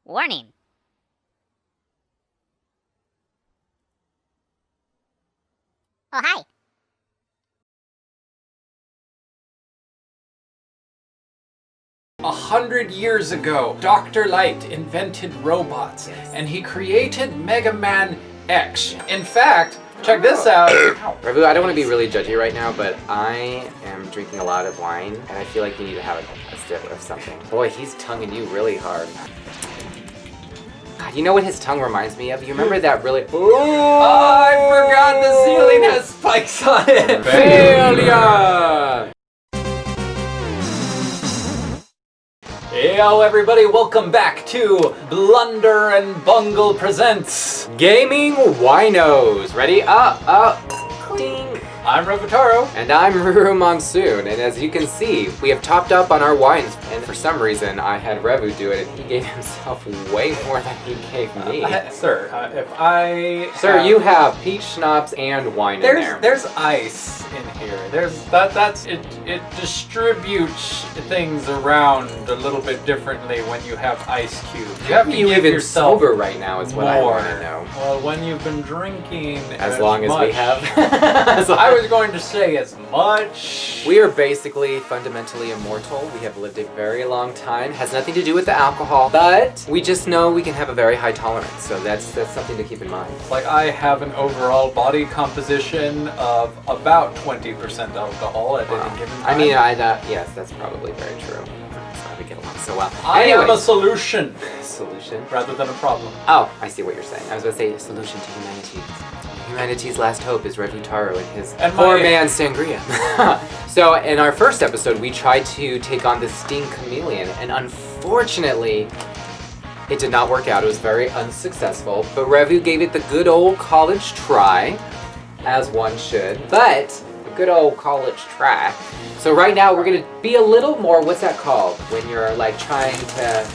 Warning. Oh, hi. A 100 years ago, Dr. Light invented robots, and he created Mega Man X. In fact, check this out. Revu, I don't want to be really judgy right now, but I am drinking a lot of wine, and I feel like you need to have a sip of something. Boy, he's tonguing you really hard. God, you know what his tongue reminds me of? You remember that really... Oh, I forgot the ceiling has spikes on it. Failure! Hello everybody, welcome back to Blunder and Bungle Presents Gaming Wineos. Ready? Up, ding. I'm Revotaro. And I'm Ruru Monsoon, and as you can see, we have topped up on our wines, and for some reason, I had Revu do it, and he gave himself way more than he gave me. Sir, if I... Sir, you have peach schnapps and wine in there. There's ice in here. It distributes things around a little bit differently when you have ice cubes. You have to you give even yourself sober right now is what more. I want to know. Well, when you've been drinking As long as we have. I was going to say as much. We are basically fundamentally immortal. We have lived a very long time. Has nothing to do with the alcohol, but we just know we can have a very high tolerance. So that's something to keep in mind. Like I have an overall body composition of about 20% alcohol at any given time. I mean, yes, that's probably very true. That's why we get along so well. I am Anyways. a solution Solution? rather than a problem. Oh, I see what you're saying. I was going to say a solution to humanity. Humanity's last hope is Revutaro and his poor man Sangria. So in our first episode, we tried to take on the Sting Chameleon, and unfortunately, it did not work out. It was very unsuccessful, but Revu gave it the good old college try, as one should. But a good old college try. So right now, we're gonna be a little more, what's that called? When you're like trying to,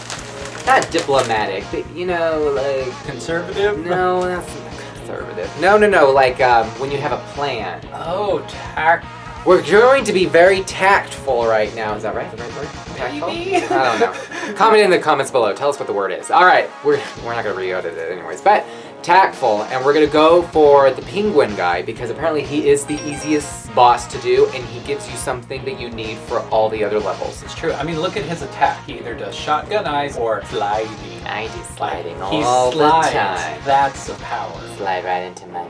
not diplomatic, but you know, like... Conservative? No, that's conservative. No, like when you have a plan. Oh, tact. We're going to be very tactful right now. Is that right? The right word? Tactful? Maybe. I don't know. Comment in the comments below. Tell us what the word is. All right, we're not gonna re-edit it anyways, but tactful, and we're gonna go for the penguin guy because apparently he is the easiest boss to do, and he gives you something that you need for all the other levels. It's true. I mean, look at his attack. He either does shotgun eyes or sliding. I do sliding He all slides. the time. That's a power. Slide right into my...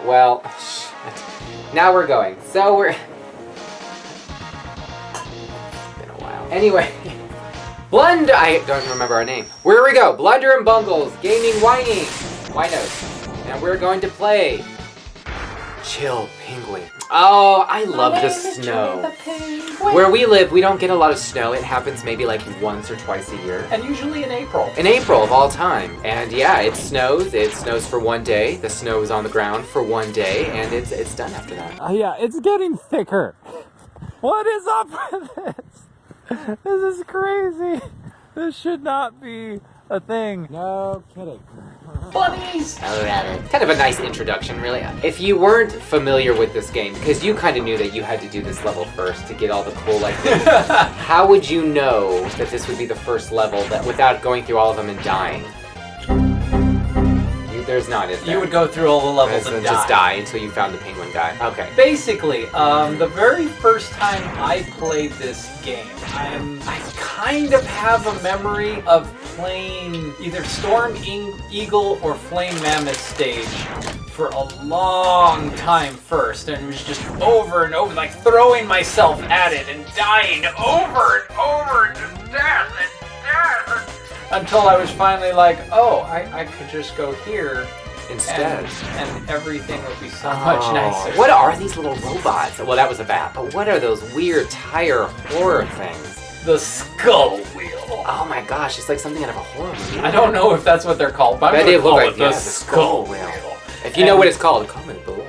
well... Now we're going. So we're... It's been a while. Anyway... Blunder... I don't remember our name. Where we go? Blunder and Bungles. Gaming Wineos. And we're going to play... Chill Penguin. Oh, I love the snow. Where we live, we don't get a lot of snow. It happens maybe like once or twice a year. And usually in April. In April of all time. And yeah, it snows. It snows for one day. The snow is on the ground for one day, and it's done after that. Yeah, it's getting thicker. What is up with this? This is crazy. This should not be a thing. No kidding. Bunnies! Kind of a nice introduction, really. If you weren't familiar with this game, because you kind of knew that you had to do this level first to get all the cool like this, how would you know that this would be the first level that without going through all of them and dying? There's not, is there? You would go through all the levels and just die until you found the penguin guy. Okay. Basically, the very first time I played this game, I kind of have a memory of playing either Storm Eagle or Flame Mammoth stage for a long time first, and it was just over and over, like throwing myself at it and dying over and over to death and death. Until I was finally like, oh, I could just go here instead. And everything would be so much nicer. What are these little robots? Well, that was a bat, but what are those weird tire horror things? The skull wheel. Oh my gosh, it's like something out of a horror movie. I don't know if that's what they're called, but I'm going to call it the skull wheel. If you know what it's called, comment below.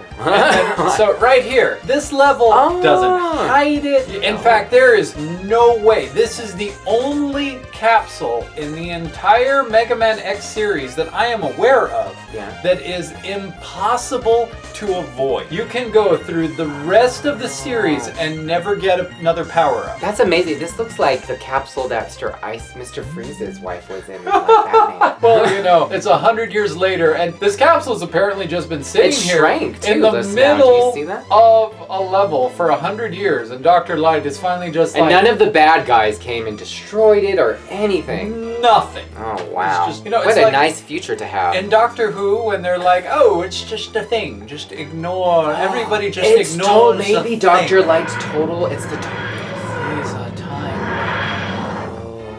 So right here, this level doesn't hide it. In fact, there is no way. This is the only capsule in the entire Mega Man X series that I am aware of that is impossible to avoid. You can go through the rest of the series and never get another power-up. That's amazing. This looks like the capsule that Mr. Freeze's wife was in, like Batman. Well, you know, it's 100 years later, and this capsule's apparently just been sitting here shrank, too, in the just middle now. Do you see that? of a level for 100 years, and Dr. Light is finally just and like... none of the bad guys came and destroyed it or anything. Nothing. Oh, wow. It's just, you know, what it's a like nice future to have. in Doctor Who, when they're like, oh, it's just a thing, just ignore, everybody just ignores the maybe Dr. thing. Light's total, it's the total. It's a time.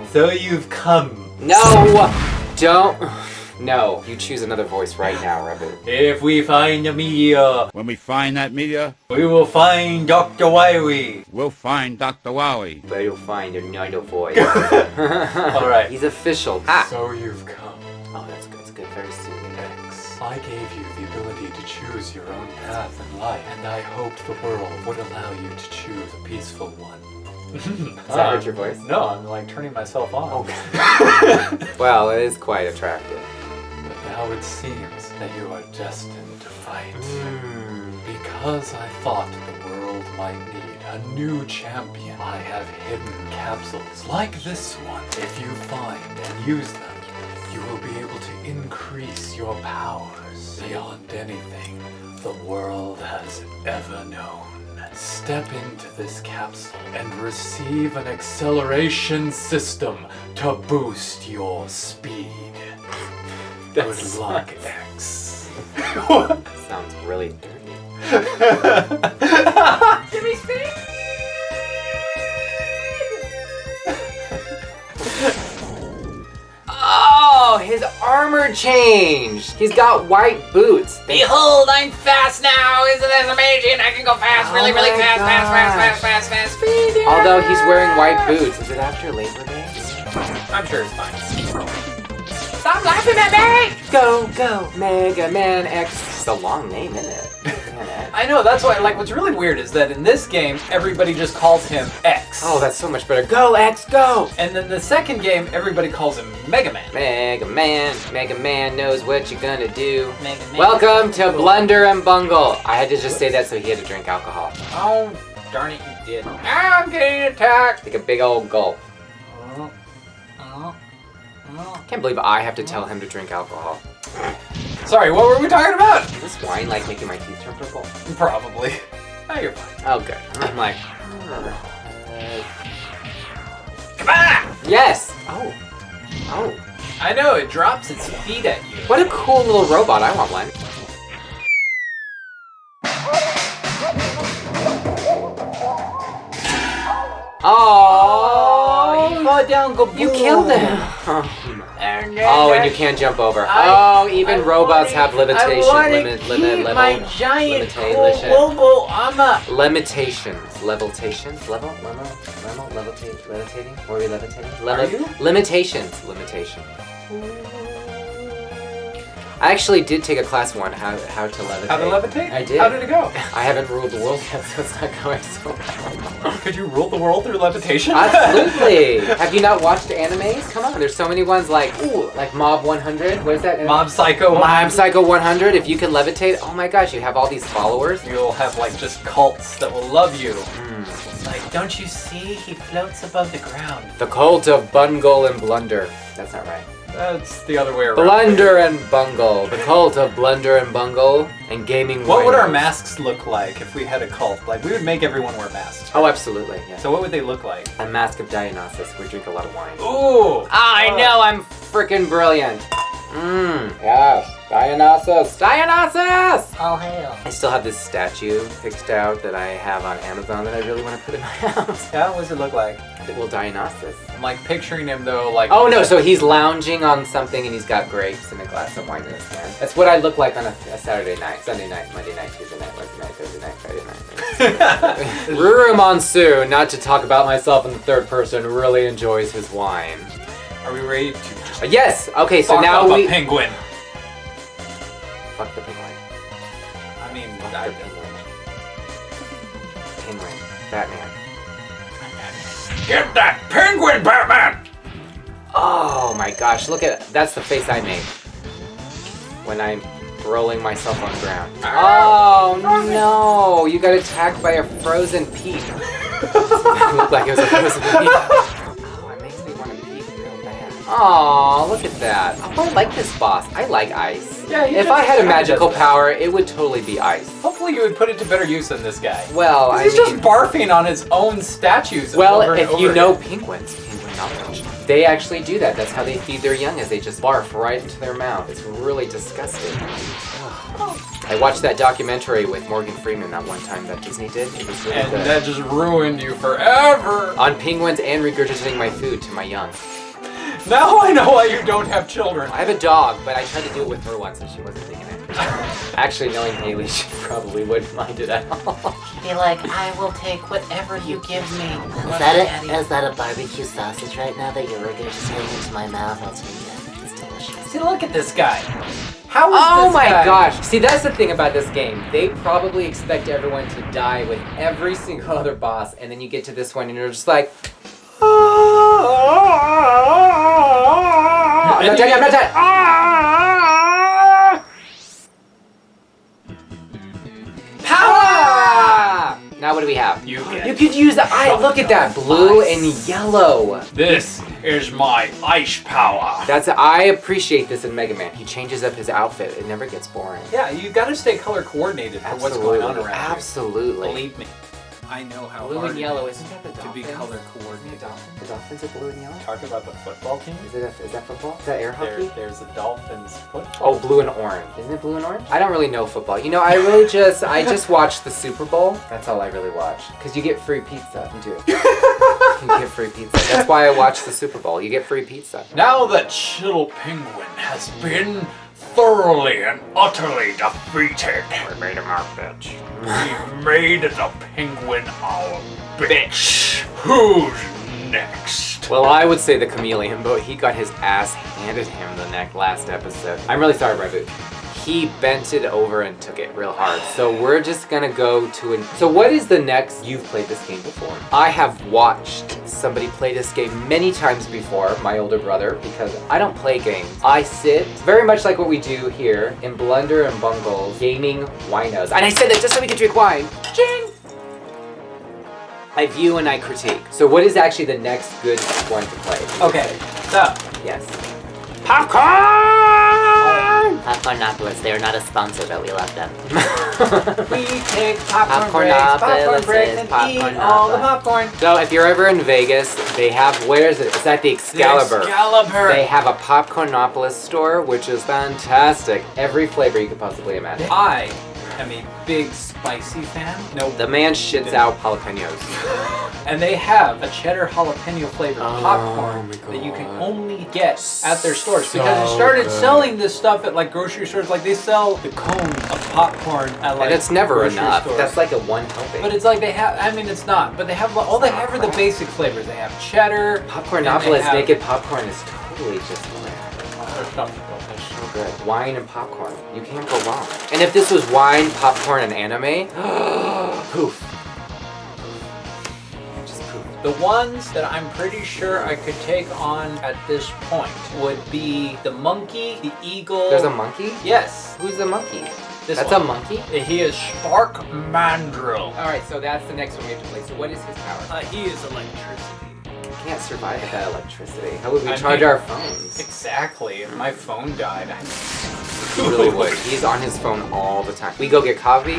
So you've come. No! Don't. No, you choose another voice right now, Rabu. If we find a meteor, When we find that meteor, we will find Dr. Wily. we'll find Dr. Wowie. But you'll find another voice. Alright. He's official. Ah! So you've come. Oh, that's good. It's good. Very soothing. X. I gave you the ability to choose your own path in life, and I hoped the world would allow you to choose a peaceful one. Does that hurt your voice? No, I'm like turning myself on. Okay. Well, it is quite attractive. But now it seems that you are destined to fight. Because I thought the world might need a new champion, I have hidden capsules like this one. If you find and use them, you will be able to increase your powers beyond anything the world has ever known. Step into this capsule and receive an acceleration system to boost your speed. Good luck, X. Sounds really dirty. Give me speed! Oh, his armor changed. He's got white boots. Behold, I'm fast now! Isn't this amazing? I can go fast, really, really my fast. Speed! Although he's wearing white boots. Is it after Labor Day? I'm sure it's fine. Stop laughing at me! Go, go, Mega Man X. It's a long name, isn't it? Man X. I know, that's why, like, what's really weird is that in this game, everybody just calls him X. Oh, that's so much better. Go, X, go! And then the second game, everybody calls him Mega Man. Mega Man knows what you're gonna do. Mega Man. Welcome to Blunder and Bungle. I had to just say that so he had to drink alcohol. Oh, darn it, you did. I'm getting attacked. Take a big old gulp. Can't believe I have to tell him to drink alcohol. Sorry, what were we talking about? Is this wine like making my teeth turn purple? Probably. Oh, you're fine. Oh, good. I'm like, Come on! yes! Oh. Oh. I know, it drops its feet at you. What a cool little robot. I want one. Oh, you fall down, go you killed him. Oh, and you can't jump over. Oh, even robots have limitations. Limitations. Levitating? Were we levitating? Are you? Limitations. I actually did take a class one, how to levitate. How to levitate? I did. How did it go? I haven't ruled the world yet, so it's not going so well. Could you rule the world through levitation? Absolutely. Have you not watched animes? Come on, there's so many ones like, ooh, like Mob 100. What is that? Mob Psycho. Mob Psycho 100. If you can levitate, oh my gosh, you have all these followers. You'll have like just cults that will love you. Like, don't you see? He floats above the ground. The cult of Bungle and Blunder. That's not right. That's the other way around. Blunder and Bungle. The cult of Blunder and Bungle and Gaming Wineos. What would our masks look like if we had a cult? Like, we would make everyone wear masks. Oh, absolutely. Yeah. So what would they look like? A mask of Dionysus. We drink a lot of wine. Ooh! I know, I'm freaking brilliant. Yes. Dionysus! All hail. I still have this statue fixed out that I have on Amazon that I really want to put in my house. Yeah, what does it look like? Well, Dionysus. I'm like picturing him though, like... Oh no, so he's lounging on something and he's got grapes and a glass of wine in his hand. That's what I look like on a Saturday night, Sunday night, Monday night, Tuesday night, Wednesday night, Thursday night, Friday night. Ruru Monsoon, not to talk about myself in the third person, really enjoys his wine. Are we ready to just Yes! Okay, so fuck now up we... a penguin? Fuck the penguin. I mean, Fuck the penguin. Batman. Get that penguin, Batman! Oh my gosh, look at that's the face I make when I'm rolling myself on the ground. Oh no! You got attacked by a frozen peep. It looked like it was a frozen peep. Oh, it makes me want to peep real bad. Oh, look at that. Oh, I like this boss. I like ice. Yeah, if I had a magical power, it would totally be ice. Hopefully you would put it to better use than this guy. Well, I He's mean, just barfing on his own statues. well, over and if over you know again. penguins, penguin knowledge, they actually do that. That's how they feed their young, is they just barf right into their mouth. It's really disgusting. I watched that documentary with Morgan Freeman that one time that Disney did. It was really And good. that just ruined you forever. On penguins and regurgitating my food to my young. Now I know why you don't have children. I have a dog, but I tried to do it with her once and she wasn't digging it. Actually, knowing Haley, she probably wouldn't mind it at all. Be like, I will take whatever you give me. Is that a barbecue sausage right now that you're regurgitating into my mouth? I'll take it. It's delicious. See, look at this guy. How is Oh this my guy? gosh. See, that's the thing about this game. They probably expect everyone to die with every single other boss, and then you get to this one and you're just like, I'm not dead, I'm not dead. Power! Now what do we have? You You could use the eye. Look at that, blue and yellow. This is my ice power. I appreciate this in Mega Man. He changes up his outfit. It never gets boring. Yeah, you gotta stay color coordinated for what's going on around Absolutely. you. Believe me. I know how Blue hard and yellow, isn't that the to be Dolphins? color coordinated. The Dolphins are blue and yellow? Talk about the football team. Is that football? Is that air hockey? There's the Dolphins football. Oh, blue and orange. Isn't it blue and orange? I don't really know football. You know, I just watch the Super Bowl. That's all I really watch. Because you get free pizza. You do. You get free pizza. That's why I watch the Super Bowl. You get free pizza. Now that Chill Penguin has been thoroughly and utterly defeated, We made him our bitch. we made the penguin our bitch. Who's next? Well, I would say the chameleon, but he got his ass handed him the last episode. I'm really sorry, Raboot. He bent it over and took it real hard. So we're just gonna go to So what is the next? You've played this game before. I have watched somebody play this game many times before, my older brother, because I don't play games. I sit, very much like what we do here, in Blunder and Bungle's Gaming Wineos. And I said that just so we could drink wine. Ching! I view and I critique. So what is actually the next good one to play? Okay, so Yes. popcorn. Popcornopolis, they are not a sponsor, but we love them. We take popcorn breaks, and eat all the popcorn. So if you're ever in Vegas, they have, where is it? It's at the Excalibur. Excalibur. They have a Popcornopolis store, which is fantastic. Every flavor you could possibly imagine. I am a big spicy fan. No, The man shits out jalapenos. and they have a cheddar jalapeno flavored Oh popcorn my that you can God. only get at their stores So because they started good. selling this stuff at like grocery stores. Like they sell the cone of popcorn at like And it's never grocery enough. stores. That's like a one helping. But it's like they have. I mean, it's not. But they have all they have are the basic flavors. They have cheddar. Popcornopolis have- naked popcorn is totally just There's something about this. so good. Wine and popcorn. You can't go wrong. And if this was wine, popcorn, and anime, poof. Just poof. The ones that I'm pretty sure I could take on at this point would be the monkey, the eagle. There's a monkey? Yes. Who's the monkey? This That's one. a monkey? He is Spark Mandrill. Alright, so that's the next one we have to play. So what is his power? He is electricity. We can't survive without electricity. How would we I charge mean- our phones? Exactly. If my phone died, He really would. He's on his phone all the time. We go get coffee.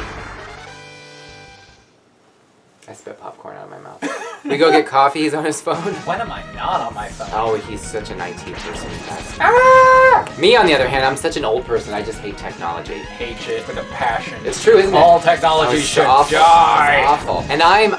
I spit popcorn out of my mouth. We go get coffee, he's on his phone. When am I not on my phone? Oh, he's such an IT person. Ah! Me, on the other hand, I'm such an old person. I just hate technology. Hate it with a passion. It's true, isn't it? All technology It's should awful. die. It's awful. And I'm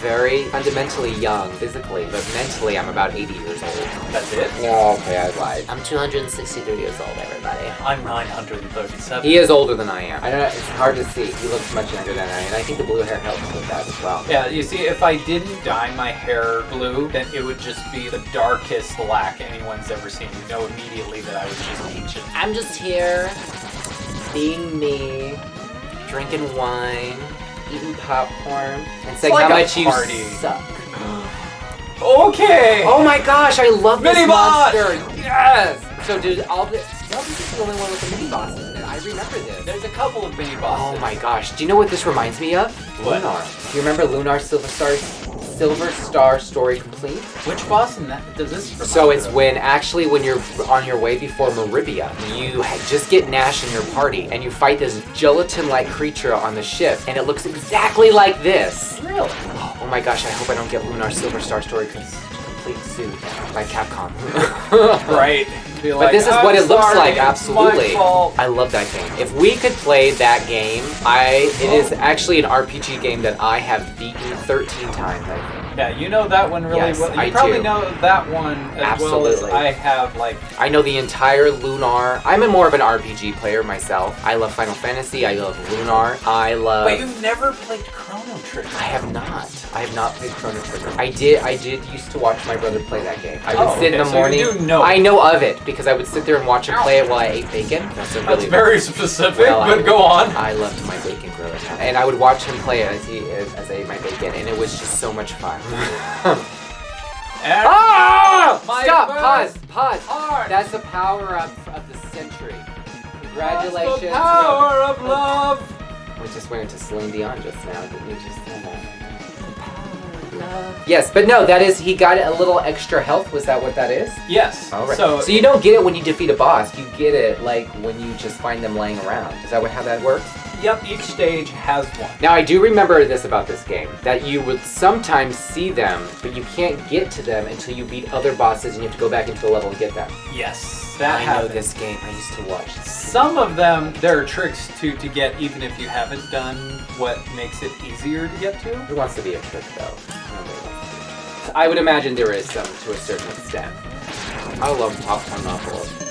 very fundamentally young physically, but mentally I'm about 80 years old. That's it. Oh, okay, I lied. I'm 263 years old, everybody. I'm 937. He is older than I am. I don't know. It's hard to see. He looks much younger than I am, and I think the blue hair helps with that as well. Yeah, you see, if I didn't dye my hair blue, then it would just be the darkest black anyone's ever seen. You know immediately that I was just ancient. I'm just here. Being me, drinking wine, eating popcorn and saying like how a much party. you suck. Okay. Oh my gosh, I love this Mini boss! monster. Yes. So did all the? No, this is the only one with the mini bosses in it. I remember this. There's a couple of mini bosses. Oh my gosh. Do you know what this reminds me of? What? Lunar. Do you remember Lunar Silver Star Story Complete? Which boss in that does this remind So you it's of? when you're on your way before Meribia, you just get Nash in your party and you fight this gelatin-like creature on the ship, and it looks exactly like this. Really? Oh my gosh, I hope I don't get Lunar Silver Star Story Complete sued by Capcom. Right. Be But like, this is "I'm what it looks sorry, like, it's my absolutely. fault." I love that game. If we could play that game, it is actually an RPG game that I have beaten 13 times, I think. Yeah, you know that one really Yes, well. You I probably do. know that one as well as Absolutely. I have, like... I know the entire Lunar. I'm more of an RPG player myself. I love Final Fantasy. I love Lunar. I love... But you've never played Chrono Trigger. I have not. I have not played Chrono Trigger. I did used to watch my brother play that game. I would sit in the so morning. you do know. I know of it because I would sit there and watch him play it while I ate bacon. That's a That's really very specific, Well, but go on. I loved my bacon grill, and I would watch him play it as I ate my bacon, and it was just so much fun. And Ah! My Stop! first Pause! heart. That's the power of the century. Congratulations. The power of love. We just went into Celine Dion just now, didn't we just say that? Yes, but no, that is, he got a little extra health. Was that what that is? Yes. All right. So, So you don't get it when you defeat a boss. You get it like when you just find them laying around. Is that how that works? yep, each stage has one. Now I do remember this about this game, that you would sometimes see them, but you can't get to them until you beat other bosses and you have to go back into the level and get them. Yes, that I know happens. this game, I used to watch. Some of them, there are tricks to get even if you haven't done what makes it easier to get to. Who wants to be a trick though? Nobody wants to be. I would imagine there is some to a certain extent. I love Popcornopolis.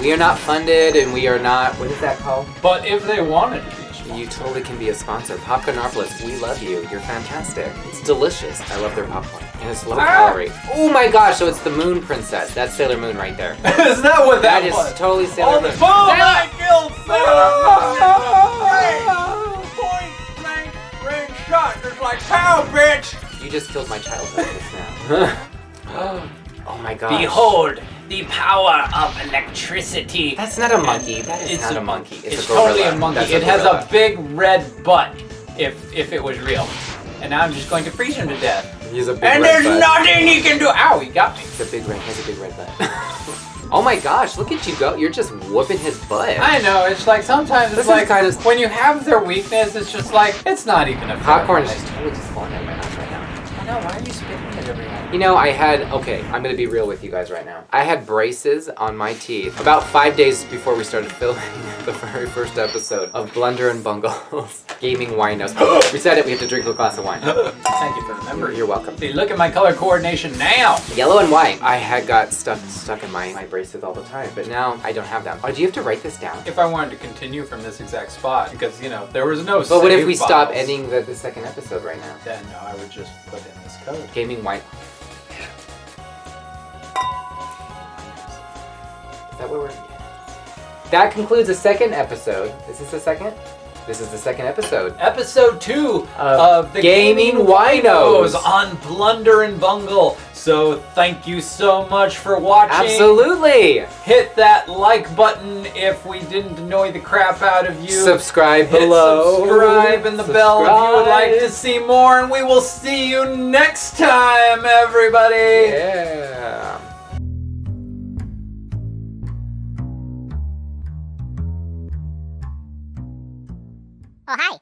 We are not funded and we are not, what is that called? But if they wanted to be, You totally can be a sponsor. Popcornopolis, we love you. You're fantastic. It's delicious. I love their popcorn. And it's low calorie. Oh my gosh, so it's the Moon Princess. That's Sailor Moon right there. is that what that, That is was? totally Sailor Moon. Boom! I killed Sailor Moon! Point blank range shot. Just like pow, bitch! You just killed my childhood just now. Oh my gosh. Behold the power of electricity. That's not a monkey. That is not a monkey. It's a gorilla. totally a monkey. That's It has gorilla. a big red butt. If it was real. And now I'm just going to freeze him to death. He's a big And red there's butt. nothing he can do. Ow, he got me. He has a big red butt. Oh my gosh, look at you go. You're just whooping his butt. I know, it's like sometimes This it's is like kind of- when you have their weakness, it's just like, it's not even a Popcorn is fight. just totally just falling out of my mouth right now. I know, why are you spitting it everywhere? You know, okay, I'm gonna be real with you guys right now. I had braces on my teeth about 5 days before we started filming the very first episode of Blunder and Bungle's Gaming Wineos. We said it, we have to drink a glass of wine. Thank you for remembering. You're welcome. See, look at my color coordination now. Yellow and white. I had got stuff stuck in my braces all the time, but now I don't have them. Oh, do you have to write this down? If I wanted to continue from this exact spot, because, you know, there was no But what if save we stop files, ending the second episode right now? Then, no, I would just put in this code. Gaming Wine. Is that what we're... That concludes the second episode. Is this the second? This is the second episode. Episode 2 Of of the Gaming Wineos. on Blunder and Bungle. So thank you so much for watching. Absolutely! Hit that like button if we didn't annoy the crap out of you. Subscribe Hit below. subscribe and the bell if you would like to Subscribe. see more. And we will see you next time, everybody. Yeah. Oh, hi.